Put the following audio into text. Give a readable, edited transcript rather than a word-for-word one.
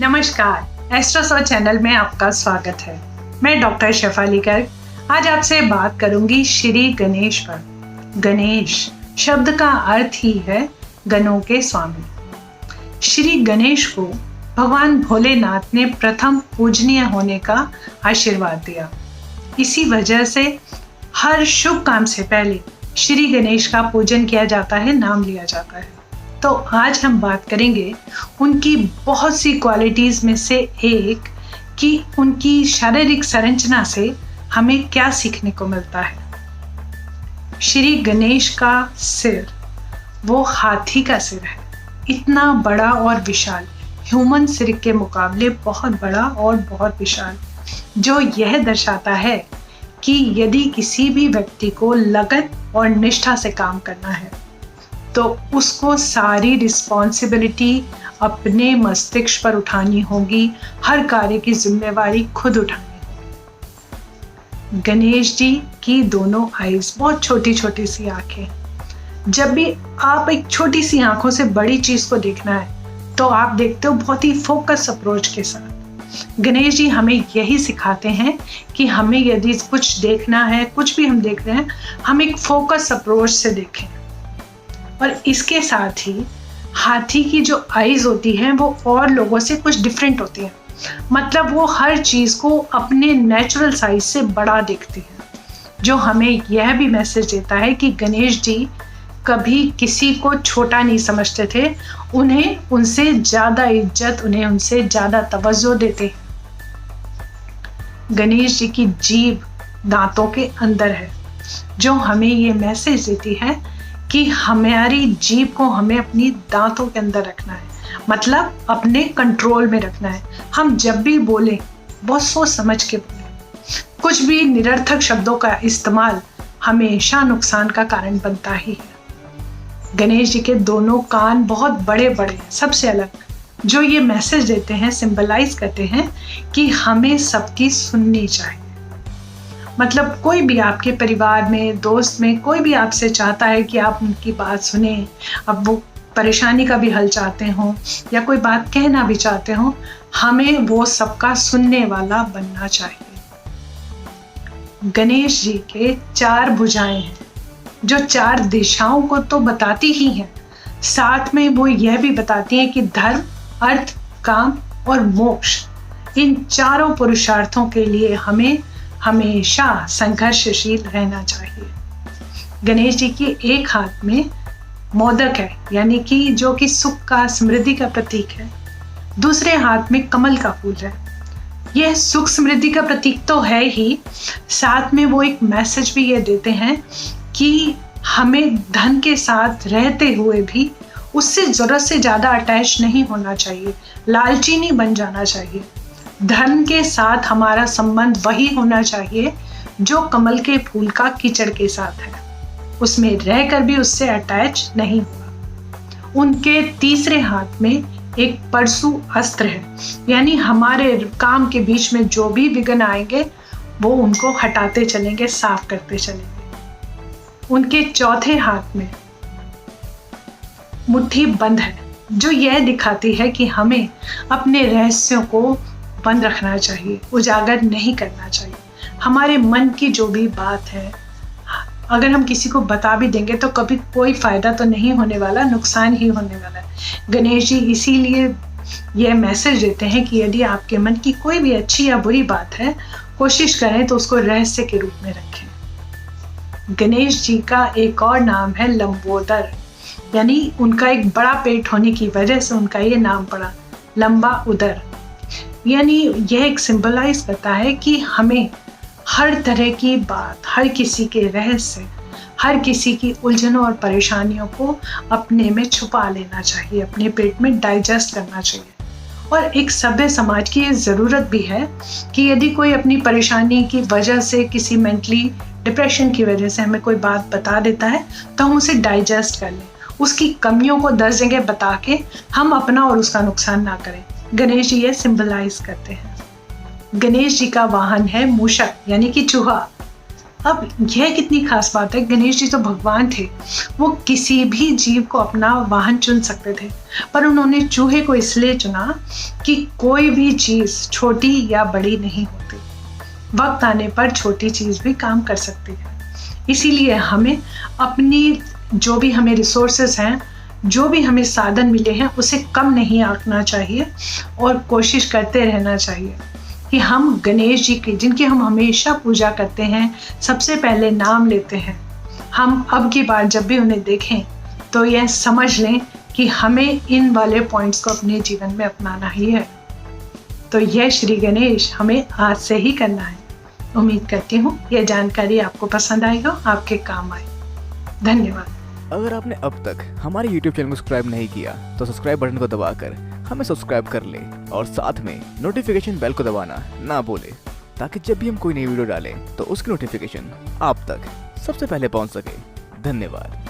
नमस्कार, एस्ट्रोसो चैनल में आपका स्वागत है। मैं डॉक्टर शेफाली गर्ग आज आपसे बात करूंगी श्री गणेश पर। गणेश शब्द का अर्थ ही है गणों के स्वामी। श्री गणेश को भगवान भोलेनाथ ने प्रथम पूजनीय होने का आशीर्वाद दिया। इसी वजह से हर शुभ काम से पहले श्री गणेश का पूजन किया जाता है, नाम लिया जाता है। तो आज हम बात करेंगे उनकी बहुत सी क्वालिटीज़ में से एक कि उनकी शारीरिक संरचना से हमें क्या सीखने को मिलता है। श्री गणेश का सिर वो हाथी का सिर है, इतना बड़ा और विशाल, ह्यूमन सिर के मुकाबले बहुत बड़ा और बहुत विशाल, जो यह दर्शाता है कि यदि किसी भी व्यक्ति को लगन और निष्ठा से काम करना है तो उसको सारी रिस्पॉन्सिबिलिटी अपने मस्तिष्क पर उठानी होगी, हर कार्य की जिम्मेवारी खुद उठानी होगी। गणेश जी की दोनों आईज बहुत छोटी छोटी सी आंखें, जब भी आप एक छोटी सी आंखों से बड़ी चीज को देखना है तो आप देखते हो बहुत ही फोकस अप्रोच के साथ। गणेश जी हमें यही सिखाते हैं कि हमें यदि कुछ देखना है, कुछ भी हम देख रहे हैं, हम एक फोकस अप्रोच से देखें। और इसके साथ ही हाथी की जो आईज होती हैं वो और लोगों से कुछ डिफरेंट होती हैं, मतलब वो हर चीज़ को अपने नेचुरल साइज से बड़ा देखती हैं, जो हमें यह भी मैसेज देता है कि गणेश जी कभी किसी को छोटा नहीं समझते थे, उन्हें उनसे ज़्यादा इज्जत, उन्हें उनसे ज़्यादा तवज्जो देते हैं। गणेश जी की जीभ दांतों के अंदर है, जो हमें ये मैसेज देती है कि हमारी जीभ को हमें अपनी दांतों के अंदर रखना है, मतलब अपने कंट्रोल में रखना है। हम जब भी बोलें बहुत सोच समझ के बोलें। कुछ भी निरर्थक शब्दों का इस्तेमाल हमेशा नुकसान का कारण बनता ही है। गणेश जी के दोनों कान बहुत बड़े बड़े हैं, सबसे अलग, जो ये मैसेज देते हैं, सिंबलाइज करते हैं कि हमें सबकी सुननी चाहिए। मतलब कोई भी आपके परिवार में, दोस्त में, कोई भी आपसे चाहता है कि आप उनकी बात सुने, अब वो परेशानी का भी हल चाहते हो या कोई बात कहना भी चाहते हो, हमें वो सबका सुनने वाला बनना चाहिए। गणेश जी के 4 भुजाएं हैं, जो 4 दिशाओं को तो बताती ही हैं, साथ में वो यह भी बताती हैं कि धर्म, अर्थ, काम और मोक्ष, इन चारों पुरुषार्थों के लिए हमें हमेशा संघर्षशील रहना चाहिए। गणेश जी की एक हाथ में मोदक है, यानी कि जो कि सुख का, समृद्धि का प्रतीक है। दूसरे हाथ में कमल का फूल है। यह सुख समृद्धि का प्रतीक तो है ही, साथ में वो एक मैसेज भी ये देते हैं कि हमें धन के साथ रहते हुए भी उससे जरूरत से ज़्यादा अटैच नहीं होना चाहिए, लालची नहीं बन जाना चाहिए। धन के साथ हमारा संबंध वही होना चाहिए जो कमल के फूल का कीचड़ के साथ है, उसमें रहकर भी उससे अटैच नहीं हुआ। उनके तीसरे हाथ में एक परशु अस्त्र है, यानी हमारे काम के बीच में जो भी विघ्न आएंगे वो उनको हटाते चलेंगे, साफ करते चलेंगे। उनके चौथे हाथ में मुट्ठी बंद है, जो यह दिखाती है कि हमें अपने रहस्यों को बंद रखना चाहिए, उजागर नहीं करना चाहिए। हमारे मन की जो भी बात है, अगर हम किसी को बता भी देंगे तो कभी कोई फायदा तो नहीं होने वाला, नुकसान ही होने वाला है। गणेश जी इसीलिए यह मैसेज देते हैं कि यदि आपके मन की कोई भी अच्छी या बुरी बात है, कोशिश करें तो उसको रहस्य के रूप में रखें। गणेश जी का एक और नाम है लंबोदर, यानी उनका एक बड़ा पेट होने की वजह से उनका ये नाम पड़ा, लंबा उदर। यानी यह एक सिंबलाइज करता है कि हमें हर तरह की बात, हर किसी के रहस्य, हर किसी की उलझनों और परेशानियों को अपने में छुपा लेना चाहिए, अपने पेट में डाइजेस्ट करना चाहिए। और एक सभ्य समाज की ये ज़रूरत भी है कि यदि कोई अपनी परेशानी की वजह से, किसी मेंटली डिप्रेशन की वजह से हमें कोई बात बता देता है तो हम उसे डाइजेस्ट कर लें, उसकी कमियों को 10 जगह बता के हम अपना और उसका नुकसान ना करें। गणेश जी ये सिंबलाइज करते हैं। गणेश जी का वाहन है मूषक, यानी कि चूहा। अब यह कितनी खास बात है, गणेश जी तो भगवान थे, वो किसी भी जीव को अपना वाहन चुन सकते थे, पर उन्होंने चूहे को इसलिए चुना कि कोई भी चीज़ छोटी या बड़ी नहीं होती, वक्त आने पर छोटी चीज़ भी काम कर सकती है। इसीलिए हमें अपनी जो भी हमें रिसोर्सेज हैं, जो भी हमें साधन मिले हैं, उसे कम नहीं आंकना चाहिए और कोशिश करते रहना चाहिए कि हम गणेश जी की, जिनकी हम हमेशा पूजा करते हैं, सबसे पहले नाम लेते हैं, हम अब की बार जब भी उन्हें देखें तो यह समझ लें कि हमें इन वाले पॉइंट्स को अपने जीवन में अपनाना ही है। तो यह श्री गणेश हमें आज से ही करना है। उम्मीद करती हूँ यह जानकारी आपको पसंद आएगा, आपके काम आए। धन्यवाद। अगर आपने अब तक हमारे YouTube चैनल को सब्सक्राइब नहीं किया तो सब्सक्राइब बटन को दबाकर हमें सब्सक्राइब कर ले और साथ में नोटिफिकेशन बेल को दबाना ना भूले, ताकि जब भी हम कोई नई वीडियो डालें तो उसकी नोटिफिकेशन आप तक सबसे पहले पहुंच सके। धन्यवाद।